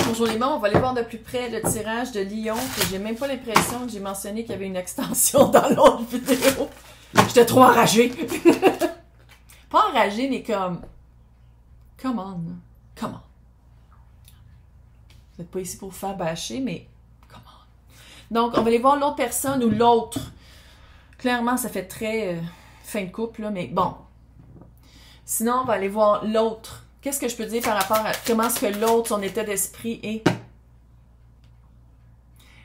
Bonjour les mômes, on va aller voir de plus près le tirage de Lion, que j'ai même pas l'impression que j'ai mentionné qu'il y avait une extension dans l'autre vidéo. J'étais trop enragée. Pas enragée, mais comme... Come on. Come on. Vous n'êtes pas ici pour vous faire bâcher, mais... Come on. Donc, on va aller voir l'autre personne ou l'autre. Clairement, ça fait très fin de couple, là, mais bon. Sinon, on va aller voir l'autre. Qu'est-ce que je peux dire par rapport à comment est-ce que l'autre, son état d'esprit est?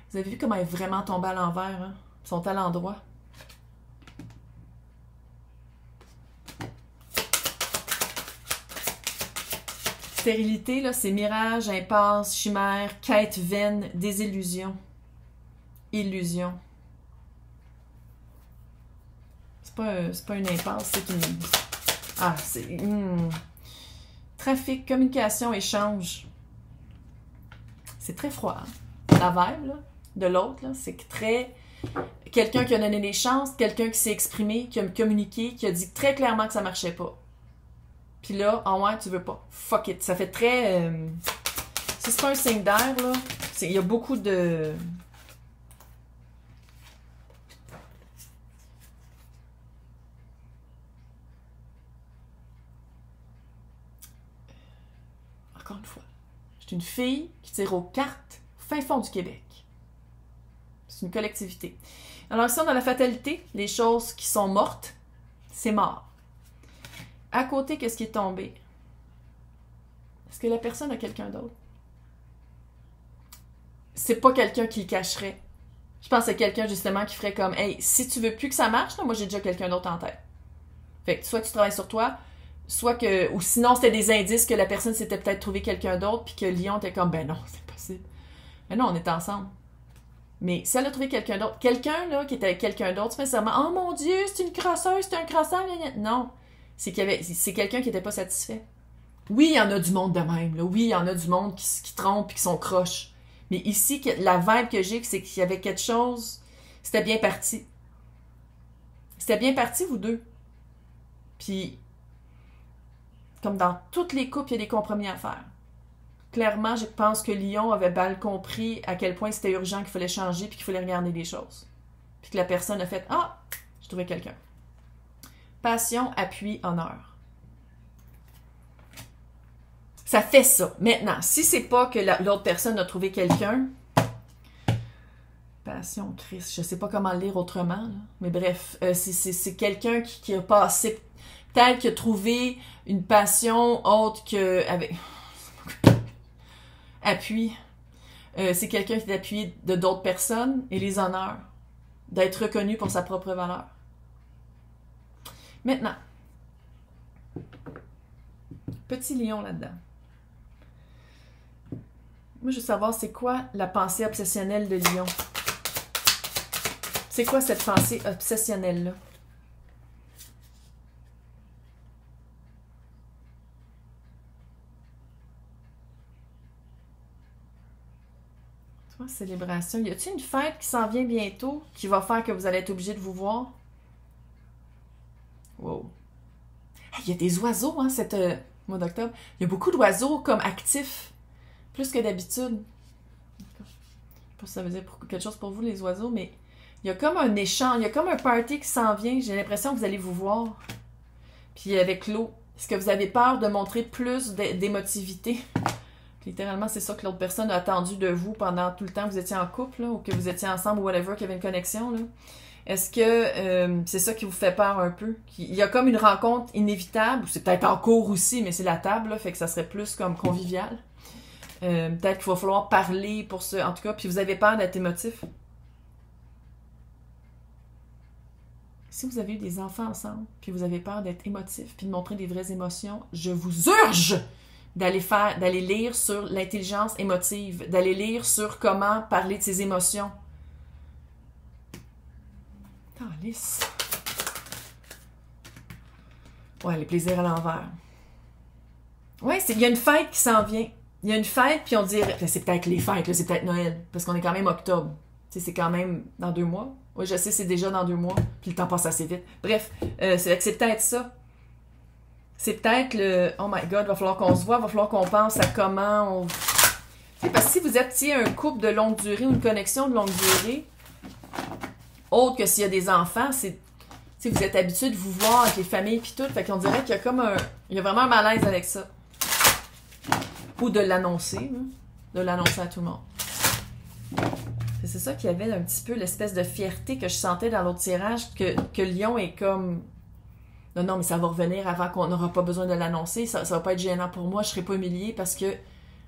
Vous avez vu comment elle est vraiment tombée à l'envers, hein? Ils sont à l'endroit. Stérilité, là, c'est mirage, impasse, chimère, quête vaine, désillusion, illusion. C'est pas une impasse, c'est une... Ah, c'est... Trafic, communication, échange. C'est très froid. Hein? La vibe là, de l'autre, c'est très... Quelqu'un qui a donné des chances, quelqu'un qui s'est exprimé, qui a communiqué, qui a dit très clairement que ça marchait pas. Puis là, en ouais, tu veux pas. Fuck it. Ça fait très... Si c'est pas un signe d'air, là, il y a beaucoup de... Encore une fois, je suis une fille qui tire aux cartes fin fond du Québec. C'est une collectivité. Alors ici, on a la fatalité, les choses qui sont mortes, c'est mort. À côté, qu'est-ce qui est tombé? Est-ce que la personne a quelqu'un d'autre? C'est pas quelqu'un qui le cacherait. Je pense que c'est quelqu'un justement qui ferait comme « Hey, si tu veux plus que ça marche, là, moi j'ai déjà quelqu'un d'autre en tête. » Fait que soit tu travailles sur toi, soit que... Ou sinon, c'était des indices que la personne s'était peut-être trouvé quelqu'un d'autre, puis que Lion était comme « Ben non, c'est possible. Ben non, on est ensemble. » Mais si elle a trouvé quelqu'un d'autre, quelqu'un là qui était avec quelqu'un d'autre, c'est nécessairement « Oh mon Dieu, c'est une crosseuse, c'est un crosseur. » Non. C'est quelqu'un qui n'était pas satisfait. Oui, il y en a du monde de même. Là. Oui, il y en a du monde qui trompe et qui sont croches. Mais ici, la vibe que j'ai, c'est qu'il y avait quelque chose... C'était bien parti. C'était bien parti, vous deux. Puis, comme dans toutes les couples, il y a des compromis à faire. Clairement, je pense que Lion avait mal compris à quel point c'était urgent qu'il fallait changer puis qu'il fallait regarder les choses. Puis que la personne a fait « Ah, j'ai trouvé quelqu'un. » Passion, appui, honneur. Ça fait ça. Maintenant, si c'est pas que l'autre personne a trouvé quelqu'un, passion, Christ, je sais pas comment le lire autrement, là. Mais bref, c'est quelqu'un qui a passé, peut-être qu'il a trouvé une passion autre que... Avec... Appui. C'est quelqu'un qui est appuyé de d'autres personnes et les honneurs. D'être reconnu pour sa propre valeur. Maintenant, petit lion là-dedans. Moi, je veux savoir c'est quoi la pensée obsessionnelle de Lion. C'est quoi cette pensée obsessionnelle-là? Toi, célébration. Y a-t-il une fête qui s'en vient bientôt qui va faire que vous allez être obligé de vous voir? Wow. Il y a des oiseaux, hein, mois d'octobre. Il y a beaucoup d'oiseaux comme actifs, plus que d'habitude. Je sais pas si ça veut dire quelque chose pour vous, les oiseaux, mais il y a comme un échange, il y a comme un party qui s'en vient. J'ai l'impression que vous allez vous voir. Puis avec l'eau, est-ce que vous avez peur de montrer plus d'émotivité? Littéralement, c'est ça que l'autre personne a attendu de vous pendant tout le temps que vous étiez en couple, là, ou que vous étiez ensemble, ou whatever, qu'il y avait une connexion, là. Est-ce que c'est ça qui vous fait peur un peu? Il y a comme une rencontre inévitable, ou c'est peut-être en cours aussi, mais c'est la table, là, fait que ça serait plus comme convivial. Peut-être qu'il va falloir parler pour ça, en tout cas, puis vous avez peur d'être émotif. Si vous avez eu des enfants ensemble, puis vous avez peur d'être émotif, puis de montrer des vraies émotions, je vous urge d'aller lire sur l'intelligence émotive, d'aller lire sur comment parler de ses émotions. Lisse. Ouais, les plaisirs à l'envers. Ouais, il y a une fête qui s'en vient. Il y a une fête, puis on dirait... C'est peut-être les fêtes, c'est peut-être Noël, parce qu'on est quand même octobre. C'est quand même dans 2 mois. Oui, je sais, c'est déjà dans 2 mois, puis le temps passe assez vite. Bref, c'est peut-être ça. C'est peut-être le... Oh my God, va falloir qu'on se voit, va falloir qu'on pense à comment on... Parce que si vous êtes un couple de longue durée ou une connexion de longue durée, autre que s'il y a des enfants, c'est vous êtes habitué de vous voir avec les familles puis tout, fait qu'on dirait qu'il y a comme il y a vraiment un malaise avec ça. Ou de l'annoncer, hein, de l'annoncer à tout le monde. C'est ça qu'il y avait un petit peu l'espèce de fierté que je sentais dans l'autre tirage, que Lion est comme non, mais ça va revenir avant qu'on n'aura pas besoin de l'annoncer, ça va pas être gênant pour moi, je serai pas humiliée parce que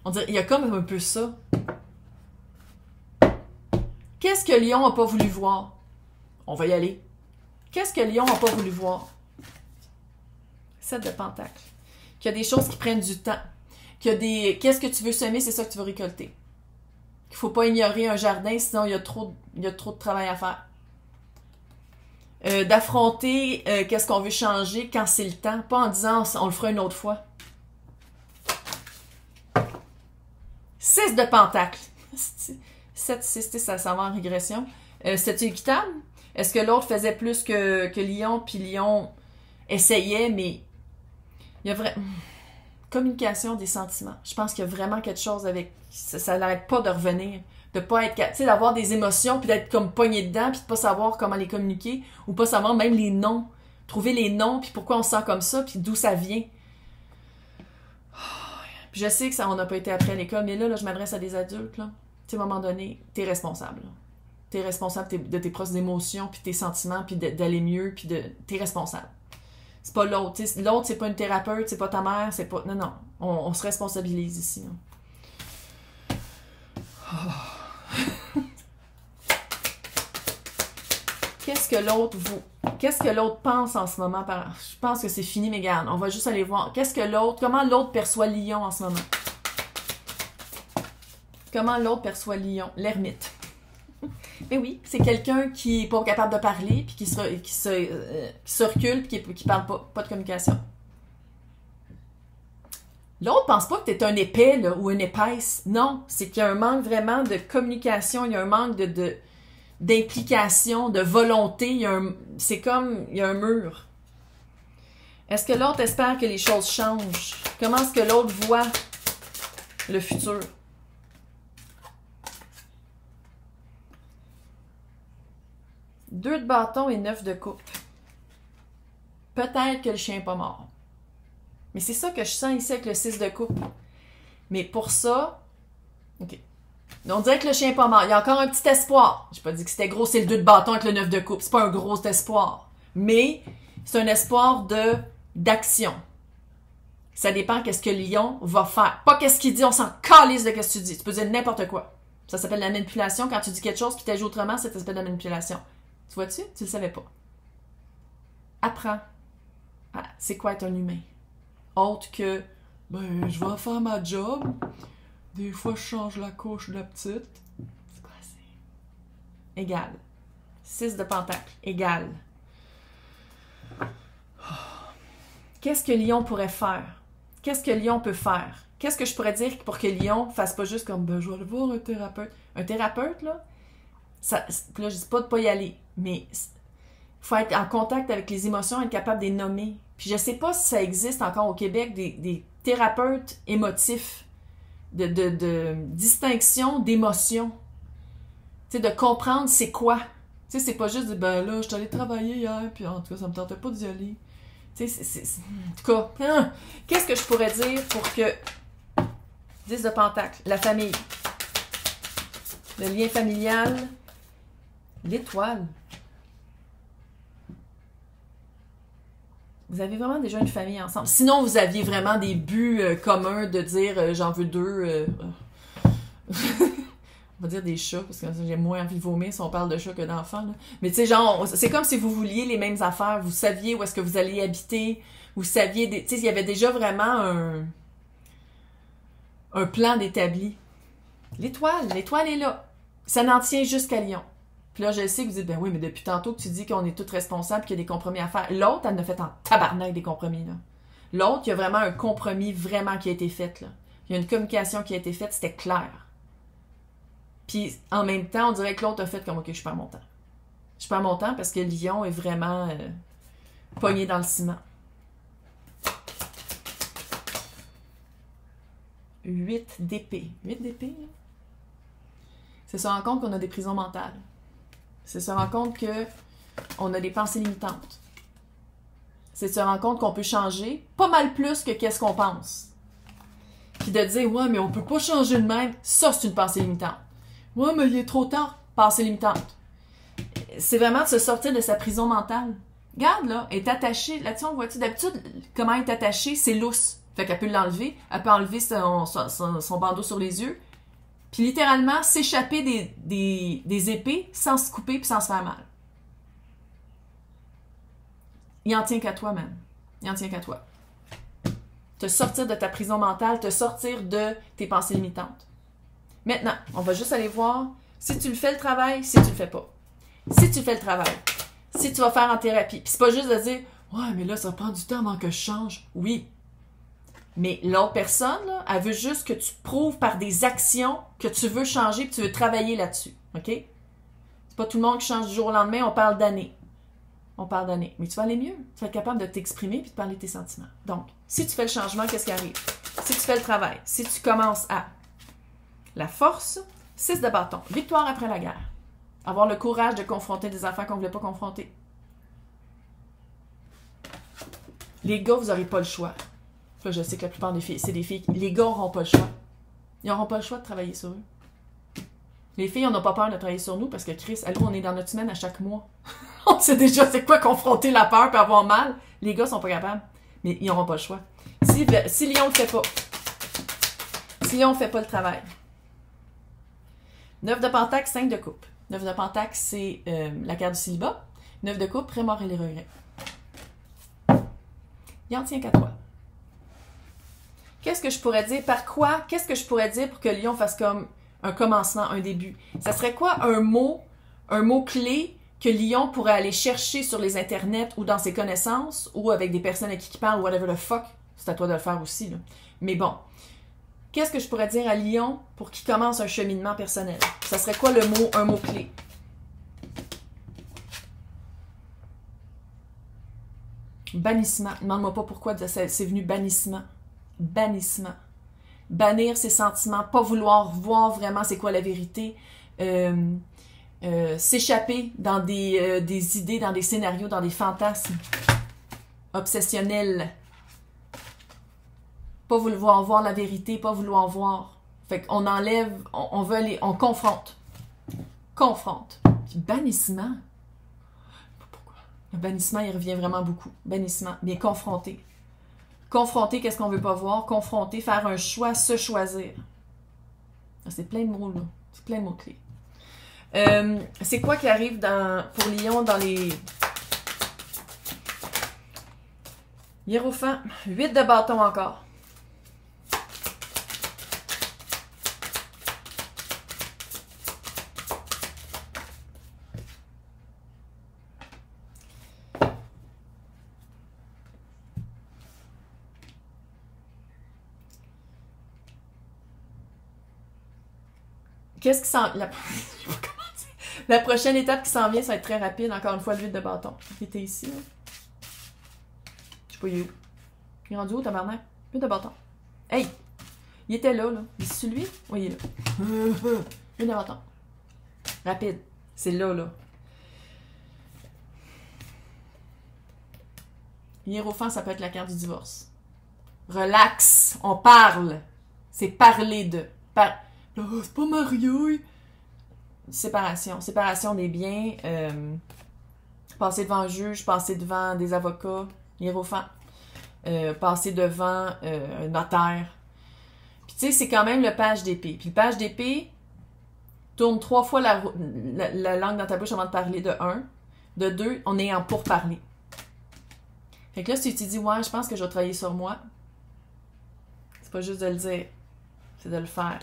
on dirait, il y a comme un peu ça. Qu'est-ce que Lion n'a pas voulu voir? On va y aller. Qu'est-ce que Lion n'a pas voulu voir? 7 de Pentacles. Qu'il y a des choses qui prennent du temps. Qu'il y a des... Qu'est-ce que tu veux semer, c'est ça que tu veux récolter. Qu'il ne faut pas ignorer un jardin, sinon il y a trop de travail à faire. D'affronter qu'est-ce qu'on veut changer quand c'est le temps. Pas en disant on le fera une autre fois. 6 de Pentacles. 7, 6, ça s'en va en régression. C'était équitable? Est-ce que l'autre faisait plus que Lion, puis Lion essayait, mais il y a vraiment... Communication des sentiments. Je pense qu'il y a vraiment quelque chose avec... Ça n'arrête pas de revenir. De pas être... Tu sais, d'avoir des émotions, puis d'être comme pogné dedans, puis de pas savoir comment les communiquer, ou pas savoir même les noms. Trouver les noms, puis pourquoi on se sent comme ça, puis d'où ça vient. Puis je sais que ça, on n'a pas été appris à l'école, mais là je m'adresse à des adultes, là. Tu sais, à un moment donné, t'es responsable. T'es responsable de tes propres émotions, puis tes sentiments, puis d'aller mieux, puis t'es responsable. C'est pas l'autre. L'autre, c'est pas une thérapeute, c'est pas ta mère, c'est pas... Non. On se responsabilise ici. Oh. Qu'est-ce que l'autre pense en ce moment? Je pense que c'est fini, Mégane. On va juste aller voir. Comment l'autre perçoit Lion en ce moment? Comment l'autre perçoit Lion? L'ermite. Mais oui, c'est quelqu'un qui n'est pas capable de parler, puis qui se recule, puis qui parle pas de communication. L'autre pense pas que tu es un épais là, ou une épaisse. Non, c'est qu'il y a un manque vraiment de communication, il y a un manque d'implication, de volonté. C'est comme, il y a un mur. Est-ce que l'autre espère que les choses changent? Comment est-ce que l'autre voit le futur? Deux de bâton et 9 de coupe. Peut-être que le chien n'est pas mort. Mais c'est ça que je sens ici avec le 6 de coupe. Mais pour ça... OK. On dirait que le chien n'est pas mort. Il y a encore un petit espoir. Je n'ai pas dit que c'était gros, c'est le 2 de bâton avec le 9 de coupe. C'est pas un gros espoir. Mais c'est un espoir d'action. Ça dépend qu'est-ce que Lion va faire. Pas qu'est-ce qu'il dit, on s'en calisse de qu'est-ce que tu dis. Tu peux dire n'importe quoi. Ça s'appelle la manipulation. Quand tu dis quelque chose puis tu agis autrement, ça s'appelle la manipulation. Tu vois-tu? Tu le savais pas. Apprends. Ah, c'est quoi être un humain? Autre que, je vais faire ma job. Des fois, je change la couche de la petite. C'est quoi, c'est? Égal. 6 de Pentacle. Égal. Qu'est-ce que Lion pourrait faire? Qu'est-ce que Lion peut faire? Qu'est-ce que je pourrais dire pour que Lion fasse pas juste comme, je vais aller voir un thérapeute. Un thérapeute, là, là, je dis pas de pas y aller, mais il faut être en contact avec les émotions, être capable de les nommer. Puis je sais pas si ça existe encore au Québec, des thérapeutes émotifs, de distinction d'émotions. Tu sais, de comprendre c'est quoi. Tu sais, c'est pas juste de, là, je suis allée travailler hier, puis en tout cas, ça me tentait pas d'y aller. Tu sais, en tout cas, qu'est-ce que je pourrais dire pour que... 10 de Pentacle, la famille. Le lien familial. L'étoile. Vous avez vraiment déjà une famille ensemble. Sinon, vous aviez vraiment des buts communs de dire j'en veux deux. On va dire des chats, parce que j'ai moins envie de vomir si on parle de chats que d'enfants. Là. Mais tu sais, genre, c'est comme si vous vouliez les mêmes affaires. Vous saviez où est-ce que vous alliez habiter. Vous saviez, tu sais, il y avait déjà vraiment un plan d'établi. L'étoile est là. Ça n'en tient jusqu'à Lion. Puis là, je sais que vous dites, oui, mais depuis tantôt que tu dis qu'on est tous responsables, qu'il y a des compromis à faire. L'autre, elle en a fait en tabarnak des compromis, là. L'autre, il y a vraiment un compromis vraiment qui a été fait, là. Il y a une communication qui a été faite, c'était clair. Puis, en même temps, on dirait que l'autre a fait comme, OK, je perds mon temps. Je perds mon temps parce que Lion est vraiment pogné dans le ciment. 8 d'épée. 8 d'épée, là? C'est se rendre compte qu'on a des prisons mentales. C'est se rendre compte qu'on a des pensées limitantes. C'est se rendre compte qu'on peut changer pas mal plus que qu'est-ce qu'on pense. Puis de dire, ouais, mais on peut pas changer de même, ça, c'est une pensée limitante. Ouais, mais il est trop tard, pensée limitante. C'est vraiment de se sortir de sa prison mentale. Regarde, là, elle est attachée. Là-dessus, on voit-tu, d'habitude, comment elle est attachée, c'est lousse. Fait qu'elle peut l'enlever. Elle peut enlever son bandeau sur les yeux. Puis littéralement, s'échapper des épées sans se couper puis sans se faire mal. Il en tient qu'à toi, même. Il en tient qu'à toi. Te sortir de ta prison mentale, te sortir de tes pensées limitantes. Maintenant, on va juste aller voir si tu le fais le travail, si tu le fais pas. Si tu fais le travail, si tu vas faire en thérapie, puis c'est pas juste de dire « Ouais, mais là, ça prend du temps avant que je change. » Oui. Mais l'autre personne, là, elle veut juste que tu prouves par des actions que tu veux changer et tu veux travailler là-dessus. OK? C'est pas tout le monde qui change du jour au lendemain, on parle d'années. On parle d'années. Mais tu vas aller mieux. Tu vas être capable de t'exprimer puis de parler de tes sentiments. Donc, si tu fais le changement, qu'est-ce qui arrive? Si tu fais le travail, si tu commences à la force, 6 de bâton, victoire après la guerre. Avoir le courage de confronter des affaires qu'on ne voulait pas confronter. Les gars, vous n'aurez pas le choix. Là, je sais que la plupart des filles, c'est des filles. Les gars n'auront pas le choix. Ils n'auront pas le choix de travailler sur eux. Les filles, on n'a pas peur de travailler sur nous parce que Chris, allô, on est dans notre semaine à chaque mois. On sait déjà c'est quoi confronter la peur et avoir mal. Les gars sont pas capables. Mais ils n'auront pas le choix. Si Lion ne le fait pas, si Lion ne fait pas le travail. 9 de Pentacle, 5 de coupe. 9 de Pentacle, c'est la carte du célibat. 9 de coupe, prémort et les regrets. Il en tient qu'à toi. Qu'est-ce que je pourrais dire? Par quoi? Qu'est-ce que je pourrais dire pour que Lion fasse comme un commencement, un début? Ça serait quoi un mot-clé que Lion pourrait aller chercher sur les internets ou dans ses connaissances ou avec des personnes à qui il parle, whatever the fuck? C'est à toi de le faire aussi, là. Mais bon. Qu'est-ce que je pourrais dire à Lion pour qu'il commence un cheminement personnel? Ça serait quoi un mot-clé? Bannissement. Demande-moi pas pourquoi c'est venu bannissement. Bannissement. Bannir ses sentiments, pas vouloir voir vraiment c'est quoi la vérité, s'échapper dans des idées, dans des scénarios, dans des fantasmes obsessionnels. Pas vouloir voir la vérité, pas vouloir voir. Fait qu'on enlève, on confronte. Confronte. Puis bannissement. Pourquoi? Le bannissement, il revient vraiment beaucoup. Bannissement. Bien confronter. Confronter, qu'est-ce qu'on veut pas voir? Confronter, faire un choix, se choisir. C'est plein de mots, là. C'est plein de mots-clés. C'est quoi qui arrive pour Lion dans les... Hiérophant, 8 de bâton encore. Qu'est-ce qui s'en... La prochaine étape qui s'en vient, ça va être très rapide. Encore une fois, le 8 de bâton. Il était ici, là. Je sais pas, il est où? Il est rendu où, tabarnak? 8 de bâton. Hey! Il était là, là. Il est sur lui? Oui, il est là. 8 de bâton. Rapide. C'est là, là. Hiérophant, ça peut être la carte du divorce. Relax. On parle. C'est parler de... Oh, c'est pas Mario. Séparation. Séparation des biens. Passer devant un juge, passer devant des avocats. Hiérophant. Passer devant un notaire. Puis tu sais, c'est quand même le page d'épée. Puis le page d'épée tourne 3 fois la langue dans ta bouche avant de parler, de 1. De 2, on est en pourparler. Fait que là, si tu te dis, ouais, je pense que je vais travailler sur moi, c'est pas juste de le dire, c'est de le faire.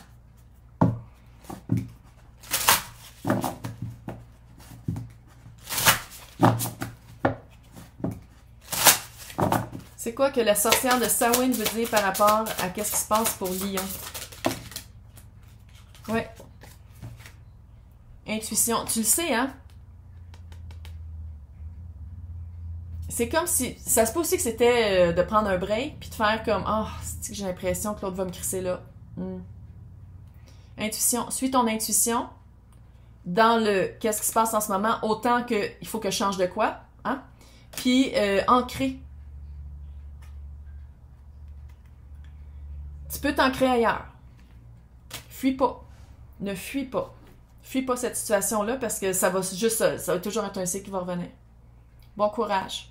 C'est quoi que la sorcière de Samhain veut dire par rapport à qu'est-ce qui se passe pour Lion? Ouais. Intuition. Tu le sais, hein? C'est comme si... Ça se peut aussi que c'était de prendre un break puis de faire comme « Ah, oh, j'ai l'impression que l'autre va me crisser là. Mm. Intuition. Suis ton intuition dans le qu'est-ce qui se passe en ce moment, autant qu'il faut que je change de quoi, hein? Puis ancrer. Tu peux t'ancrer ailleurs. Fuis pas. Ne fuis pas. Fuis pas cette situation-là parce que ça va juste, ça va toujours être un cycle qui va revenir. Bon courage.